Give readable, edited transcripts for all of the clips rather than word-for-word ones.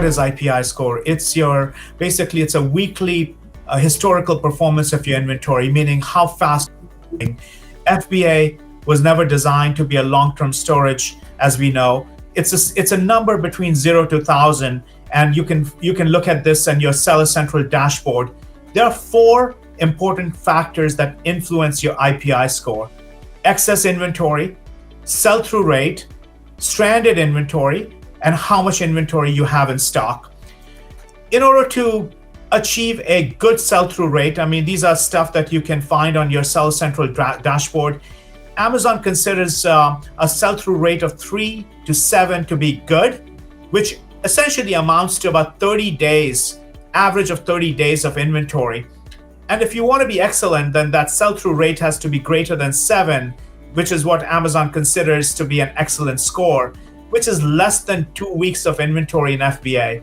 what is IPI score? It's it's a weekly historical performance of your inventory, meaning how fast. FBA was never designed to be a long-term storage, as we know. It's a number between 0 to 1,000, and you can look at this in your Seller Central dashboard. There are 4 important factors that influence your IPI score: excess inventory, sell-through rate, stranded inventory, and how much inventory you have in stock. In order to achieve a good sell-through rate, these are stuff that you can find on your Seller Central dashboard. Amazon considers a sell-through rate of 3 to 7 to be good, which essentially amounts to about 30 days, average of 30 days of inventory. And if you want to be excellent, then that sell-through rate has to be greater than 7, which is what Amazon considers to be an excellent score, which is less than 2 weeks of inventory in FBA.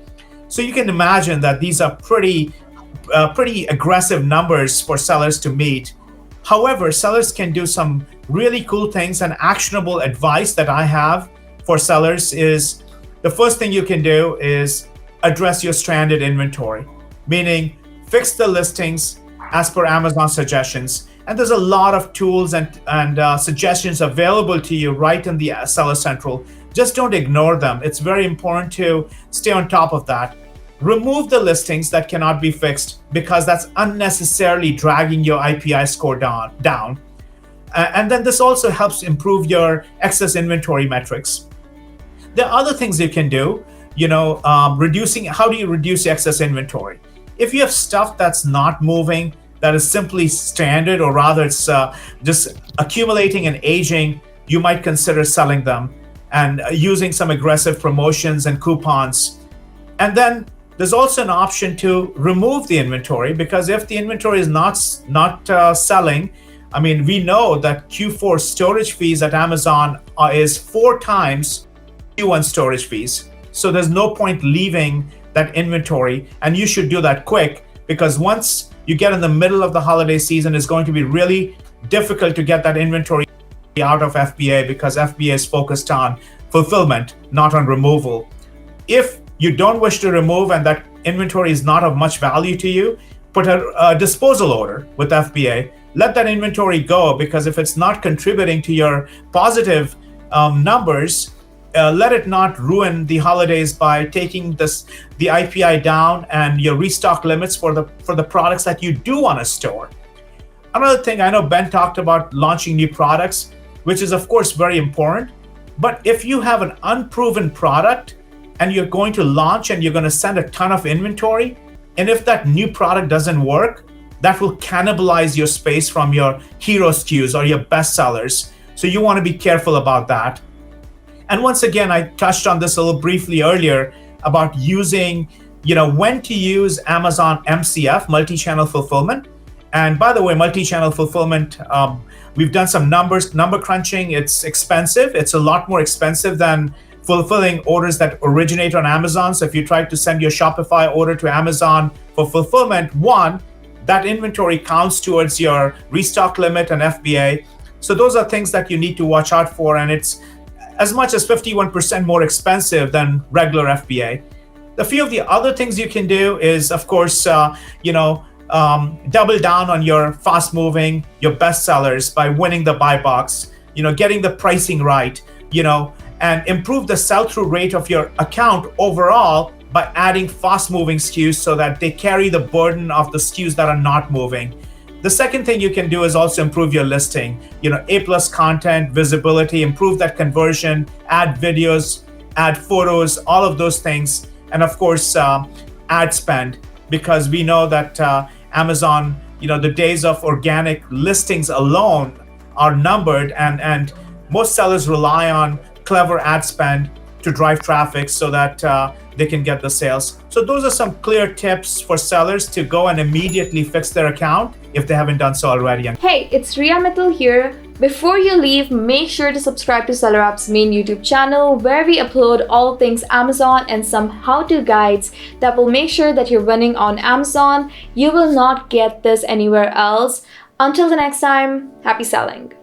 So you can imagine that these are pretty aggressive numbers for sellers to meet. However, sellers can do some really cool things, and actionable advice that I have for sellers is the first thing you can do is address your stranded inventory, meaning fix the listings as per Amazon suggestions. And there's a lot of tools and suggestions available to you right in the Seller Central. Just don't ignore them. It's very important to stay on top of that. Remove the listings that cannot be fixed, because that's unnecessarily dragging your IPI score down. And then this also helps improve your excess inventory metrics. There are other things you can do, how do you reduce excess inventory? If you have stuff that's not moving, that is simply stranded, or rather it's just accumulating and aging, you might consider selling them and using some aggressive promotions and coupons. And then there's also an option to remove the inventory, because if the inventory is not selling, we know that Q4 storage fees at Amazon is 4 times Q1 storage fees. So there's no point leaving that inventory, and you should do that quick, because once you get in the middle of the holiday season, it's going to be really difficult to get that inventory out of FBA, because FBA is focused on fulfillment, not on removal. If you don't wish to remove and that inventory is not of much value to you, put a disposal order with FBA. Let that inventory go, because if it's not contributing to your positive numbers, let it not ruin the holidays by taking the IPI down and your restock limits for the products that you do want to store. Another thing, I know Ben talked about launching new products, which is of course very important. But if you have an unproven product and you're going to launch and you're going to send a ton of inventory, and if that new product doesn't work, that will cannibalize your space from your hero SKUs or your best sellers. So you want to be careful about that. And once again, I touched on this a little briefly earlier about using, when to use Amazon MCF, multi-channel fulfillment. And by the way, multi-channel fulfillment, we've done some number crunching. It's expensive. It's a lot more expensive than fulfilling orders that originate on Amazon. So if you try to send your Shopify order to Amazon for fulfillment, that inventory counts towards your restock limit and FBA. So those are things that you need to watch out for, and it's as much as 51% more expensive than regular FBA. A few of the other things you can do is, of course, double down on your fast moving, your best sellers by winning the buy box, getting the pricing right, and improve the sell-through rate of your account overall by adding fast-moving SKUs so that they carry the burden of the SKUs that are not moving. The second thing you can do is also improve your listing. A+ content, visibility, improve that conversion, add videos, add photos, all of those things. And of course, ad spend, because we know that Amazon, the days of organic listings alone are numbered, and most sellers rely on clever ad spend to drive traffic so that they can get the sales. So those are some clear tips for sellers to go and immediately fix their account if they haven't done so already. Hey, it's Riya Mittal here. Before you leave, make sure to subscribe to SellerApp's main YouTube channel, where we upload all things Amazon and some how-to guides that will make sure that you're winning on Amazon. You will not get this anywhere else. Until the next time, happy selling.